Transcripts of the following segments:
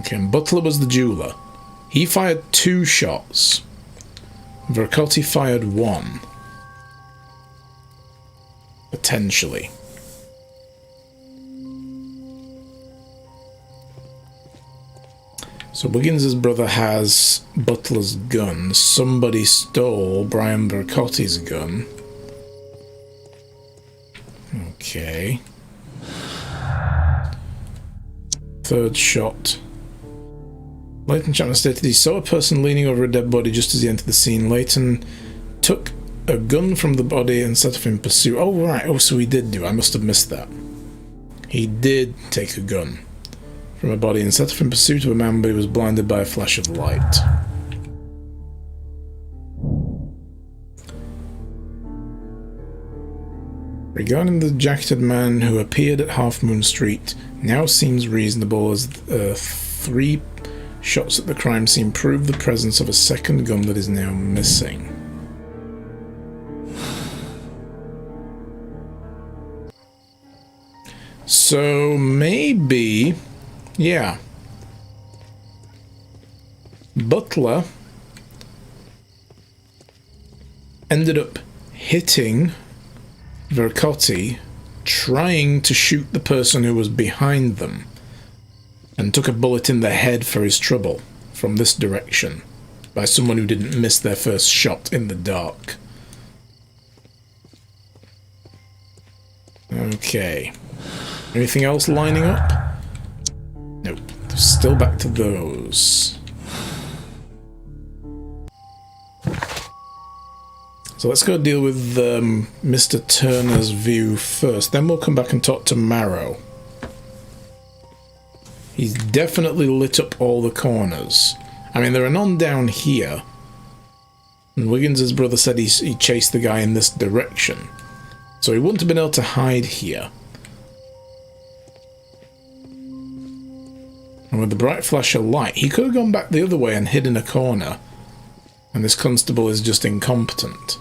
Okay, and Butler was the jeweler. He fired 2 shots. Vercotti fired 1. Potentially. So Wiggins' brother has Butler's gun. Somebody stole Brian Vercotti's gun. Okay. 3rd shot. Leighton Chapman stated he saw a person leaning over a dead body just as he entered the scene. Leighton took a gun from the body and set off in pursuit. Oh, right. Oh, so he did do. I must have missed that. He did take a gun from a body and set off in pursuit of a man, but he was blinded by a flash of light. Regarding the jacketed man who appeared at Half Moon Street, now seems reasonable as 3 shots at the crime scene prove the presence of a second gun that is now missing. So maybe, yeah, Butler ended up hitting Vercotti trying to shoot the person who was behind them and took a bullet in the head for his trouble from this direction by someone who didn't miss their first shot in the dark. Okay. Anything else lining up? Nope. Still back to those. So let's go deal with Mr. Turner's view first. Then we'll come back and talk to Marrow. He's definitely lit up all the corners. I mean, there are none down here. And Wiggins' brother said he chased the guy in this direction. So he wouldn't have been able to hide here. And with the bright flash of light, he could have gone back the other way and hid in a corner. And this constable is just incompetent.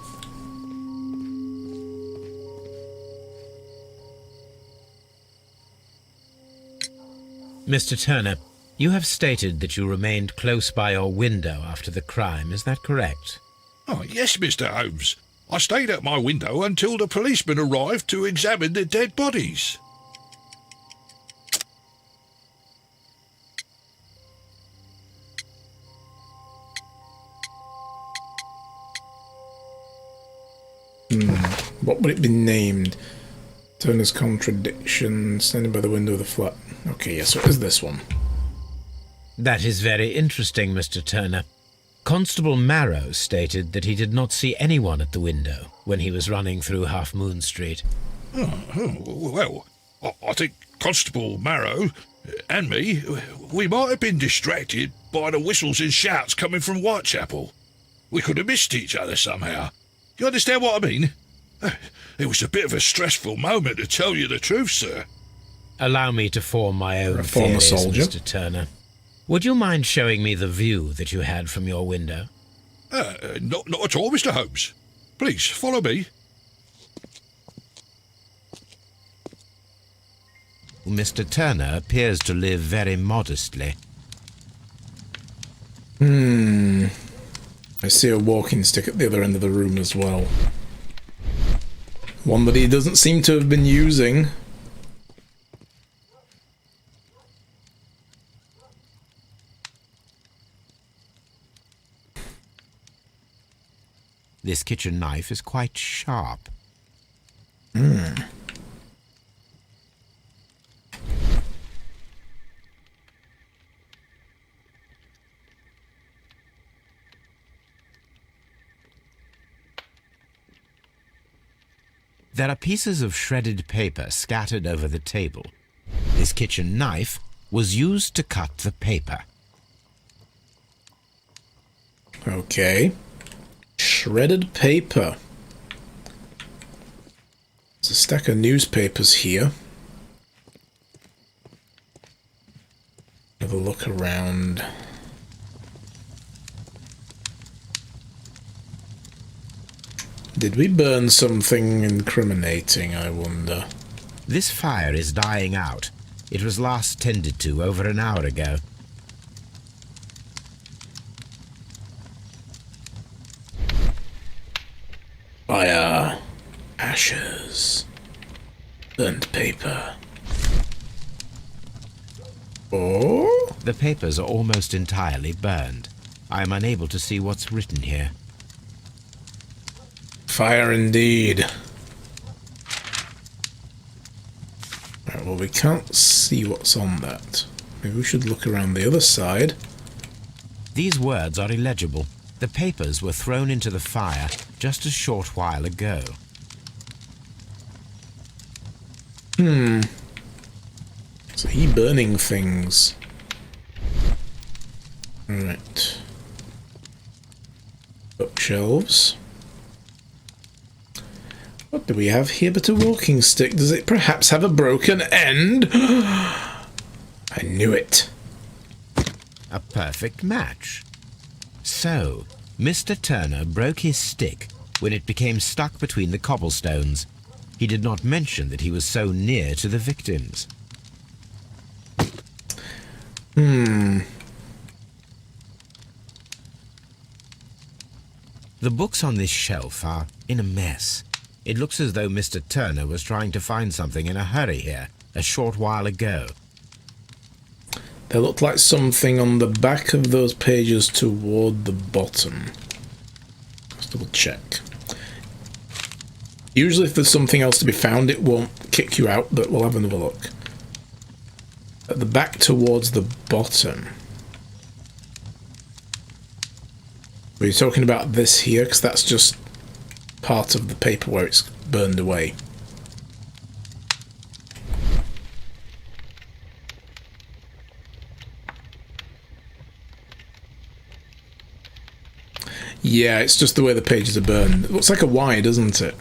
Mr. Turner, you have stated that you remained close by your window after the crime, is that correct? Oh, yes, Mr. Holmes. I stayed at my window until the policeman arrived to examine the dead bodies. What would it be named? Turner's contradiction, standing by the window of the flat. Okay, yes, so it is this one. That is very interesting, Mr. Turner. Constable Marrow stated that he did not see anyone at the window when he was running through Half Moon Street. Well, I think Constable Marrow and me, we might have been distracted by the whistles and shouts coming from Whitechapel. We could have missed each other somehow. You understand what I mean? It was a bit of a stressful moment, to tell you the truth, sir. Allow me to form my own theories, Mr. Turner. Would you mind showing me the view that you had from your window? Not at all, Mr. Holmes. Please, follow me. Mr. Turner appears to live very modestly. I see a walking stick at the other end of the room as well. One that he doesn't seem to have been using. This kitchen knife is quite sharp. There are pieces of shredded paper scattered over the table. This kitchen knife was used to cut the paper. Okay. Shredded paper. There's a stack of newspapers here. Have a look around. Did we burn something incriminating, I wonder? This fire is dying out. It was last tended to over an hour ago. Fire. Ashes. Burnt paper. Oh? The papers are almost entirely burned. I am unable to see what's written here. Fire indeed. Right, well, we can't see what's on that. Maybe we should look around the other side. These words are illegible. The papers were thrown into the fire just a short while ago. So he burning things. Right. Bookshelves. What do we have here but a walking stick? Does it perhaps have a broken end? I knew it. A perfect match. So, Mr. Turner broke his stick when it became stuck between the cobblestones. He did not mention that he was so near to the victims. The books on this shelf are in a mess. It looks as though Mr. Turner was trying to find something in a hurry here a short while ago. There looked like something on the back of those pages toward the bottom. Let's double check. Usually if there's something else to be found, it won't kick you out, but we'll have another look. At the back towards the bottom. Were you talking about this here? Because that's just part of the paper where it's burned away. Yeah, it's just the way the pages are burned. It looks like a Y, doesn't it?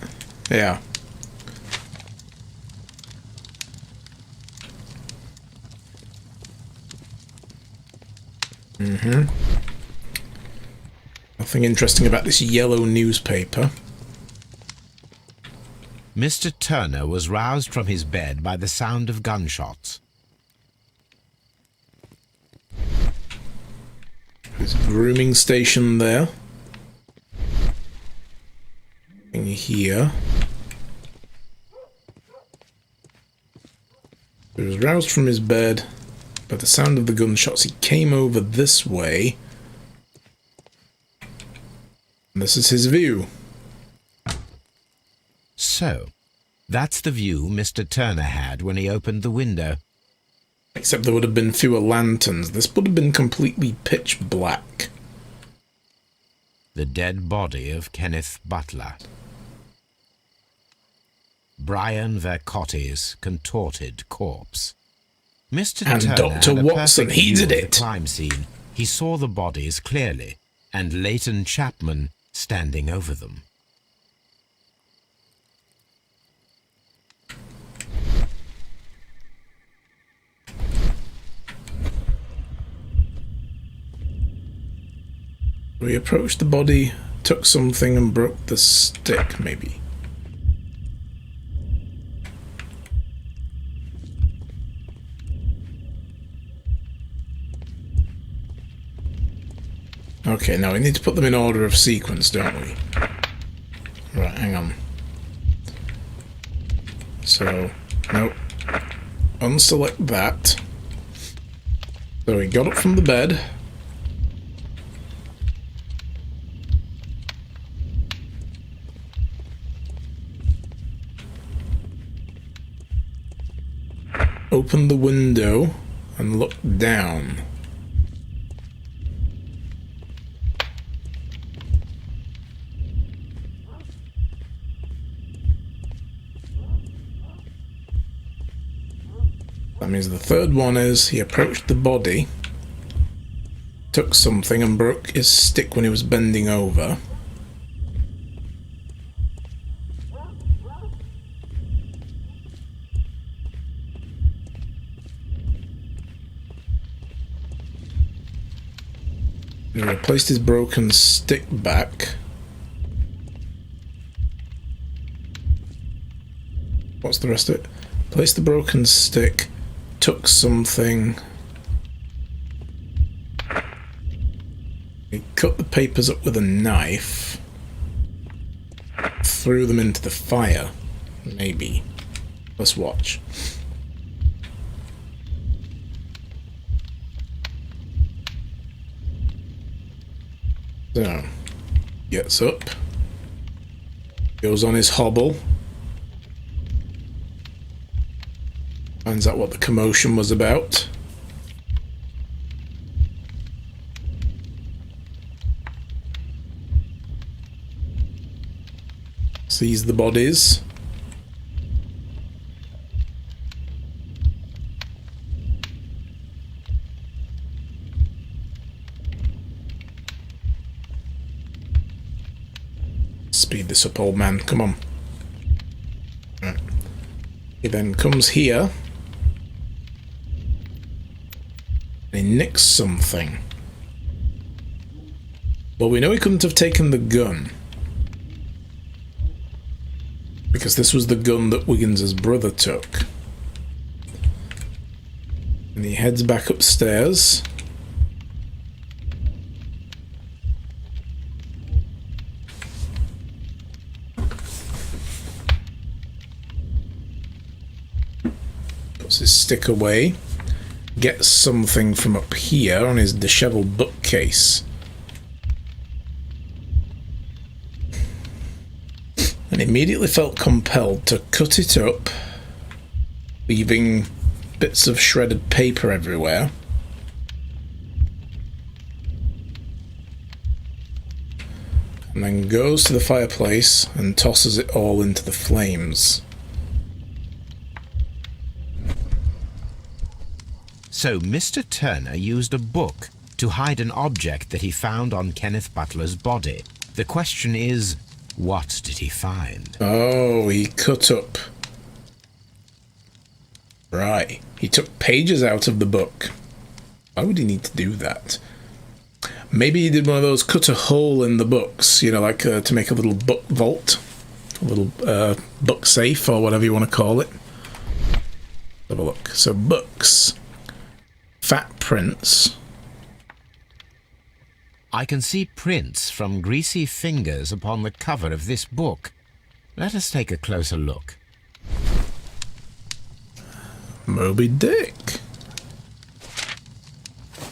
Yeah. Nothing interesting about this yellow newspaper. Mr. Turner was roused from his bed by the sound of gunshots. There's a grooming station there. Thing here. He was roused from his bed by the sound of the gunshots. He came over this way. And this is his view. So, that's the view Mr. Turner had when he opened the window. Except there would have been fewer lanterns. This would have been completely pitch black. The dead body of Kenneth Butler. Brian Vercotti's contorted corpse. Mr. And Turner Dr. had a Watson, perfect he view did of the it. crime scene. He saw the bodies clearly, and Leighton Chapman standing over them. We approached the body, took something and broke the stick, maybe. Okay, now we need to put them in order of sequence, don't we? Right, hang on. So, nope. Unselect that. So he got up from the bed. Opened the window and looked down. That means the third one is he approached the body, took something and broke his stick when he was bending over. He replaced his broken stick back. What's the rest of it? Placed the broken stick, took something. He cut the papers up with a knife. threw them into the fire. Maybe. Let's watch. So, gets up, goes on his hobble, finds out what the commotion was about. Sees the bodies. Speed this up, old man. Come on. Right. He then comes here. And he nicks something. Well, we know he couldn't have taken the gun. Because this was the gun that Wiggins' brother took. And he heads back upstairs. Puts his stick away. Gets something from up here on his disheveled bookcase. And immediately felt compelled to cut it up, leaving bits of shredded paper everywhere. And then goes to the fireplace and tosses it all into the flames. So Mr. Turner used a book to hide an object that he found on Kenneth Butler's body. The question is, what did he find? Oh, he cut up. Right. He took pages out of the book. Why would he need to do that? Maybe he did one of those cut a hole in the books, you know, like to make a little book vault. A little book safe, or whatever you want to call it. Have a look. So, books. Fat prints. I can see prints from greasy fingers upon the cover of this book. Let us take a closer look. Moby Dick.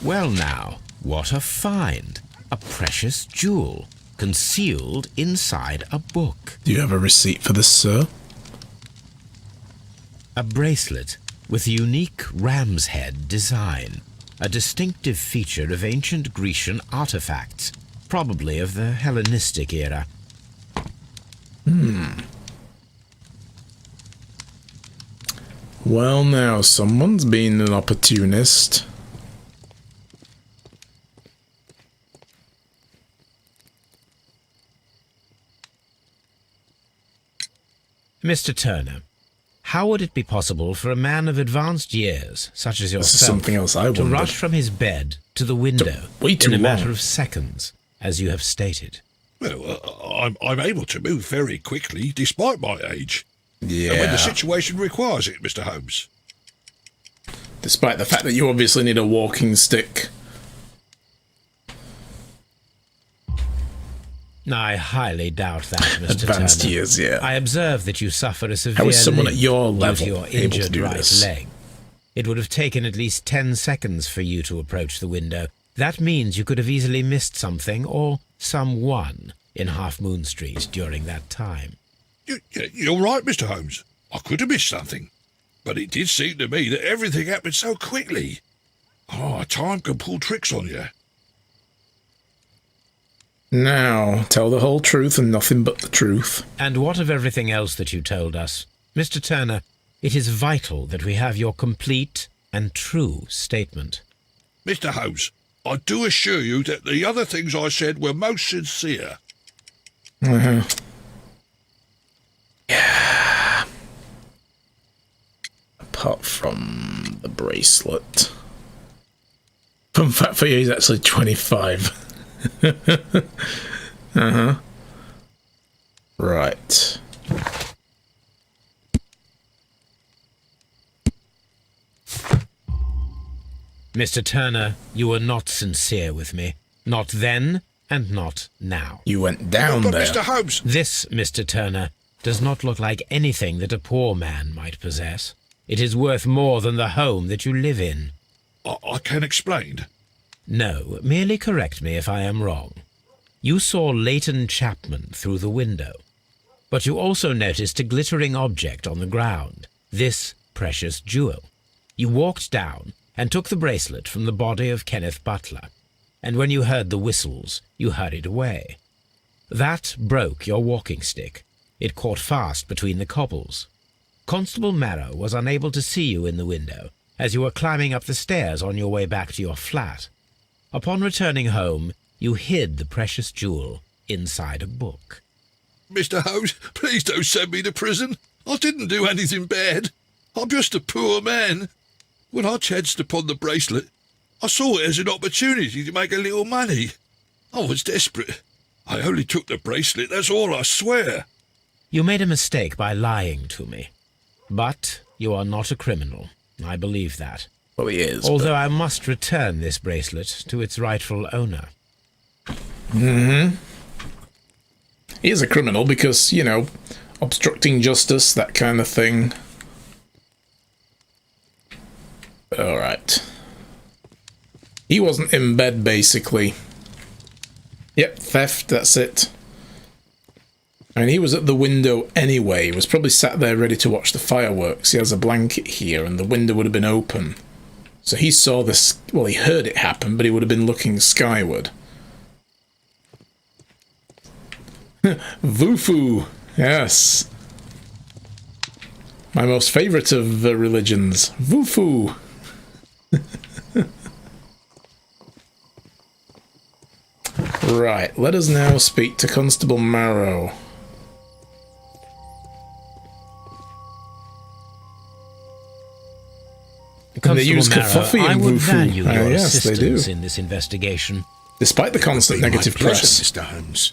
Well now, what a find! A precious jewel, concealed inside a book. Do you have a receipt for this, sir? A bracelet with a unique ram's head design. A distinctive feature of ancient Grecian artifacts, probably of the Hellenistic era. Well now, someone's been an opportunist. Mr. Turner, how would it be possible for a man of advanced years, such as This is yourself, something else I to wondered. rush from his bed to the window way too in a matter long. of seconds, as you have stated? Well, I'm able to move very quickly, despite my age. Yeah. And when the situation requires it, Mr. Holmes. Despite the fact that you obviously need a walking stick. I highly doubt that, Mr. Advanced Turner. years, yeah. I observe that you suffer a severe How is someone at limp your due level to your able to injured do right this? leg. It would have taken at least 10 seconds for you to approach the window. That means you could have easily missed something or someone in Half Moon Street during that time. You're right, Mr. Holmes. I could have missed something. But it did seem to me that everything happened so quickly. Oh, time can pull tricks on you. Now, tell the whole truth and nothing but the truth. And what of everything else that you told us? Mr. Turner, it is vital that we have your complete and true statement. Mr. Holmes, I do assure you that the other things I said were most sincere. Yeah. Apart from the bracelet. Fun fact for you, he's actually 25. Right. Mr. Turner, you were not sincere with me. Not then, and not now. You went down But there. Mr. Holmes, This, Mr. Turner, does not look like anything that a poor man might possess. It is worth more than the home that you live in. I can explain. No, merely correct me if I am wrong. You saw Leighton Chapman through the window, but you also noticed a glittering object on the ground, this precious jewel. You walked down and took the bracelet from the body of Kenneth Butler, and when you heard the whistles, you hurried away. That broke your walking stick. It caught fast between the cobbles. Constable Marrow was unable to see you in the window as you were climbing up the stairs on your way back to your flat. Upon returning home, you hid the precious jewel inside a book. Mr. Holmes, please don't send me to prison. I didn't do anything bad. I'm just a poor man. When I chanced upon the bracelet, I saw it as an opportunity to make a little money. I was desperate. I only took the bracelet, that's all, I swear. You made a mistake by lying to me. But you are not a criminal. I believe that. Well, he is. Although I must return this bracelet to its rightful owner. Mm-hmm. He is a criminal because, you know, obstructing justice, that kind of thing. Alright. He wasn't in bed, basically. Yep, theft, that's it. And he was at the window anyway. He was probably sat there ready to watch the fireworks. He has a blanket here, and the window would have been open. So he saw this... Well, he heard it happen, but he would have been looking skyward. Vufu, yes. My most favourite of religions. Vufu. Right, let us now speak to Constable Marrow. And they use kerfuffle I and would Vufu. value your Yes, they do. assistance in this investigation. Despite the constant negative press. Mr. Holmes.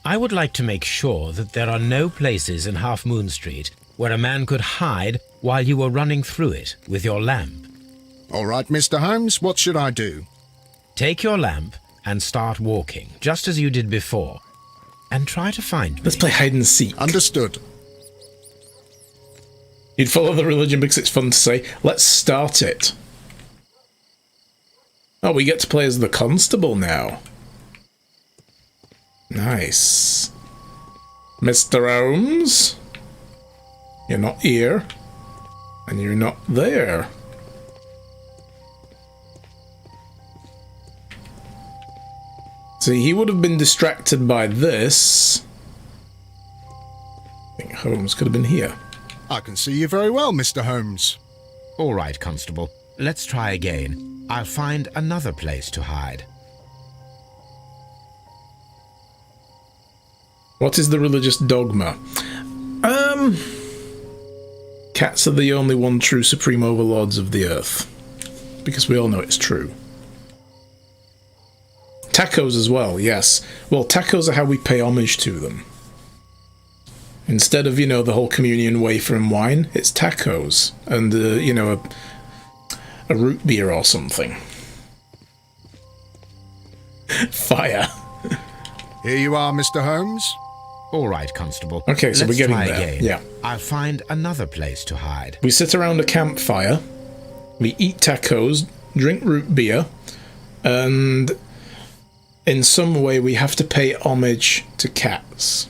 I would like to make sure that there are no places in Half Moon Street where a man could hide while you were running through it with your lamp. All right, Mr. Holmes, what should I do? Take your lamp and start walking, just as you did before, and try to find me. Let's play hide and seek. Understood. You'd follow the religion because it's fun to say. Let's start it. Oh, we get to play as the constable now. Nice. Mr. Holmes? You're not here. And you're not there. See, he would have been distracted by this. I think Holmes could have been here. I can see you very well, Mr. Holmes. All right, Constable. Let's try again. I'll find another place to hide. What is the religious dogma? Cats are the only one true supreme overlords of the earth. Because we all know it's true. Tacos as well, yes. Well, tacos are how we pay homage to them. Instead of, you know, the whole communion wafer and wine, it's tacos. And, you know, a root beer or something. Fire. Here you are, Mr. Holmes. All right, Constable. Okay, so Let's we're getting try there. again. Yeah. I'll find another place to hide. We sit around a campfire, we eat tacos, drink root beer, and in some way we have to pay homage to cats.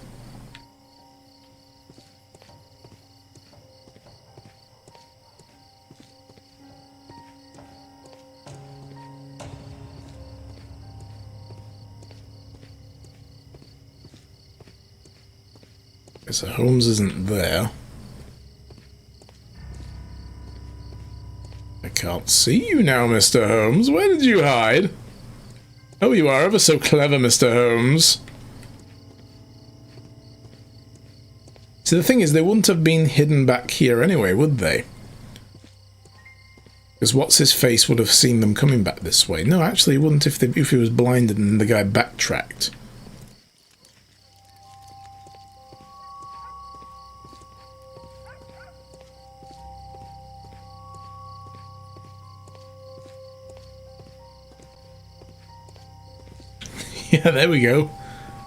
So Holmes isn't there. I can't see you now, Mr. Holmes. Where did you hide? Oh, you are ever so clever, Mr. Holmes. See, the thing is, they wouldn't have been hidden back here anyway, would they? Because what's-his-face would have seen them coming back this way. No, actually, he wouldn't if he was blinded and the guy backtracked. Yeah, there we go.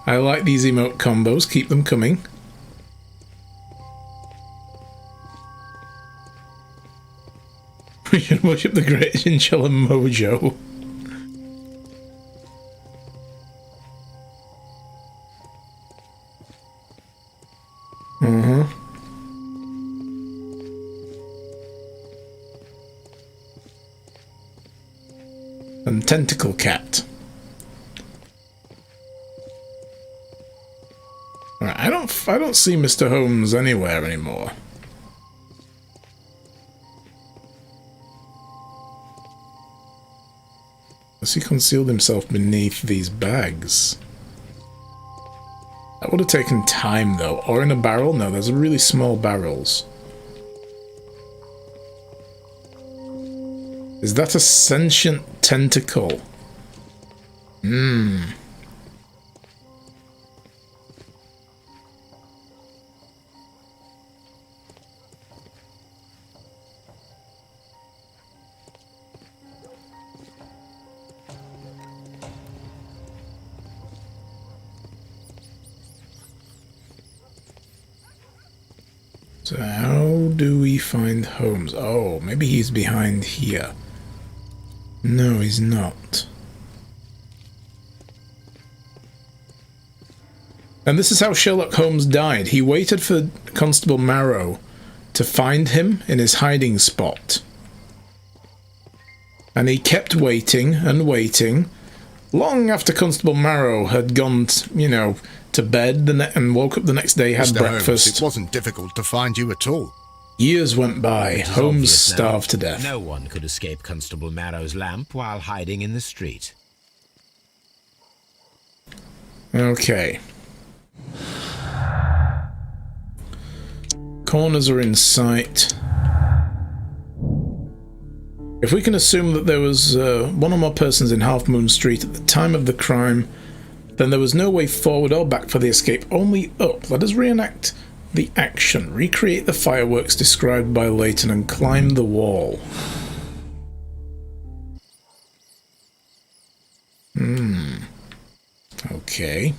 I like these emote combos. Keep them coming. We should worship the great Chinchilla Mojo. And Tentacle Cat. Alright, I don't see Mr. Holmes anywhere anymore. Has he concealed himself beneath these bags? That would have taken time though. Or in a barrel? No, there's really small barrels. Is that a sentient tentacle? So how do we find Holmes? Oh, maybe he's behind here. No, he's not. And this is how Sherlock Holmes died. He waited for Constable Marrow to find him in his hiding spot. And he kept waiting and waiting, long after Constable Marrow had gone, you know, to bed and woke up the next day, had Mr. breakfast. Holmes, it wasn't difficult to find you at all. Years went by. It is Holmes obvious now, starved to death. No one could escape Constable Marrow's lamp while hiding in the street. Okay. Corners are in sight. If we can assume that there was one or more persons in Half Moon Street at the time of the crime, then there was no way forward or back for the escape, only up. Let us reenact the action. Recreate the fireworks described by Layton and climb the wall. Okay.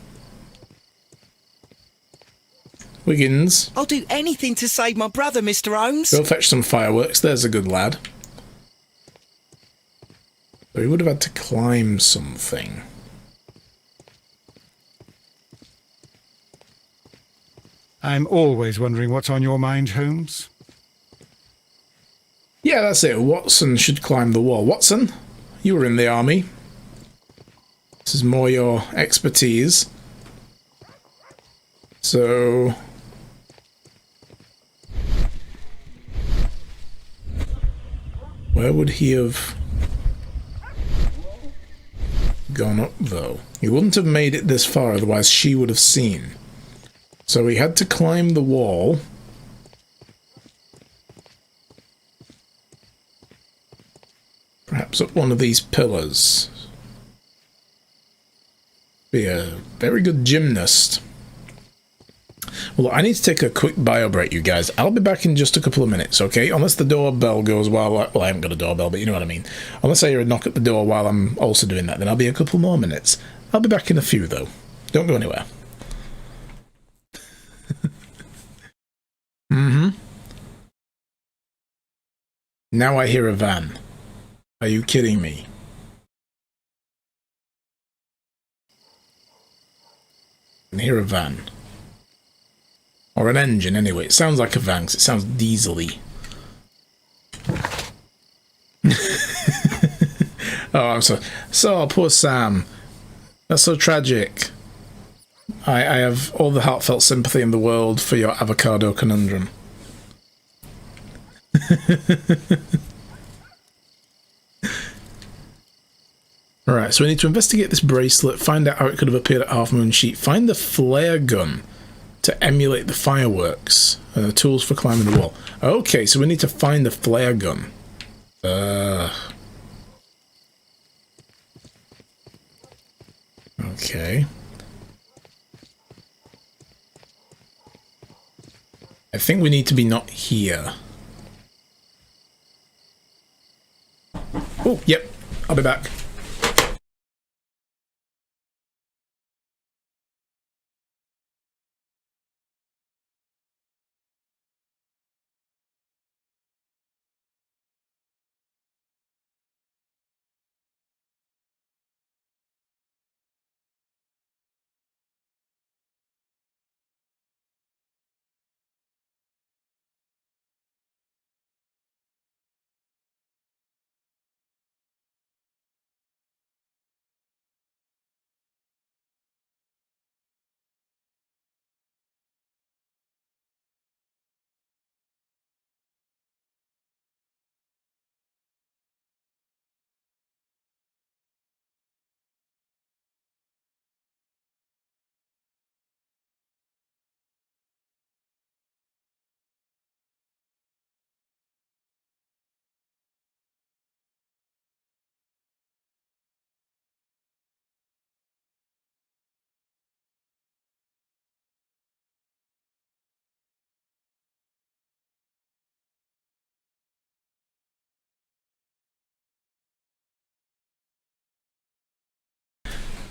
Wiggins, I'll do anything to save my brother, Mr. Holmes. go fetch some fireworks. There's a good lad. So he would have had to climb something. I'm always wondering what's on your mind, Holmes. Yeah, that's it. Watson should climb the wall. Watson, you were in the army. This is more your expertise. So... where would he have gone up, though? He wouldn't have made it this far, otherwise she would have seen. So he had to climb the wall. Perhaps up one of these pillars. Be a very good gymnast. Well, I need to take a quick bio break, you guys. I'll be back in just a couple of minutes, okay? Unless the doorbell goes while I... well, I haven't got a doorbell, but you know what I mean. Unless I hear a knock at the door while I'm also doing that, then I'll be a couple more minutes. I'll be back in a few, though. Don't go anywhere. Now I hear a van. Are you kidding me? I hear a van. Or an engine, anyway. It sounds like a van, 'cause it sounds diesel-y. Oh, I'm so poor Sam. That's so tragic. I have all the heartfelt sympathy in the world for your avocado conundrum. Alright, so we need to investigate this bracelet, find out how it could have appeared at Half Moon Sheet, find the flare gun to emulate the fireworks, and the tools for climbing the wall. Okay, so we need to find the flare gun. Okay. I think we need to be not here. Oh, yep. I'll be back.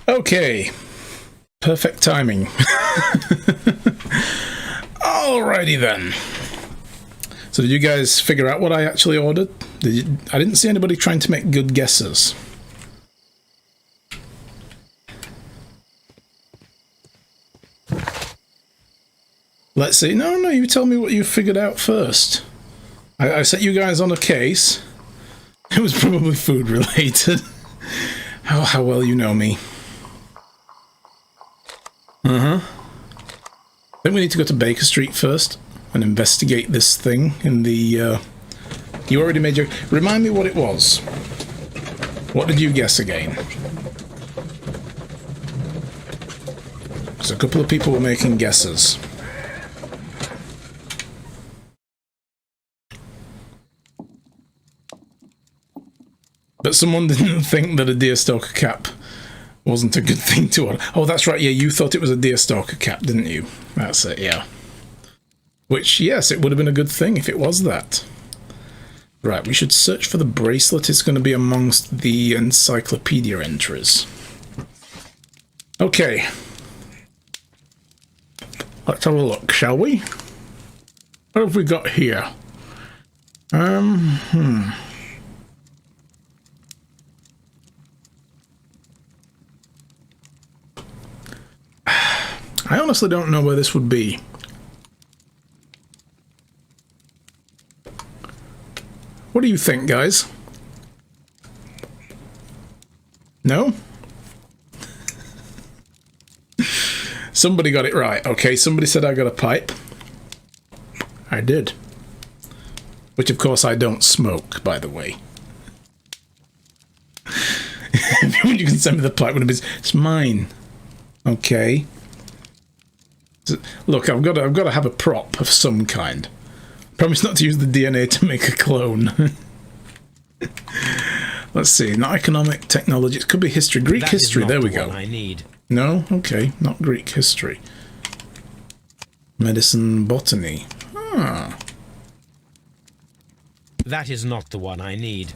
Okay. Perfect timing. Alrighty then. So did you guys figure out what I actually ordered? I didn't see anybody trying to make good guesses. Let's see. No, you tell me what you figured out first. I set you guys on a case. It was probably food related. How well you know me. I think we need to go to Baker Street first and investigate this thing in the, You already made your... Remind me what it was. What did you guess again? Because a couple of people were making guesses. But someone didn't think that a deerstalker cap wasn't a good thing to order. Oh, that's right, yeah, you thought it was a deerstalker cap, didn't you? That's it, yeah. Which, yes, it would have been a good thing if it was that. Right, we should search for the bracelet. It's going to be amongst the encyclopedia entries. Okay. Let's have a look, shall we? What have we got here? I honestly don't know where this would be. What do you think, guys? No? Somebody got it right. Okay, somebody said I got a pipe. I did. Which, of course, I don't smoke, by the way. If you can send me the pipe, it's mine. Okay. Look, I've got to have a prop of some kind. Promise not to use the DNA to make a clone. Let's see. Not economic, technology. It could be history. Greek history. There we go. I need. No? Okay. Not Greek history. Medicine, botany. Ah. That is not the one I need.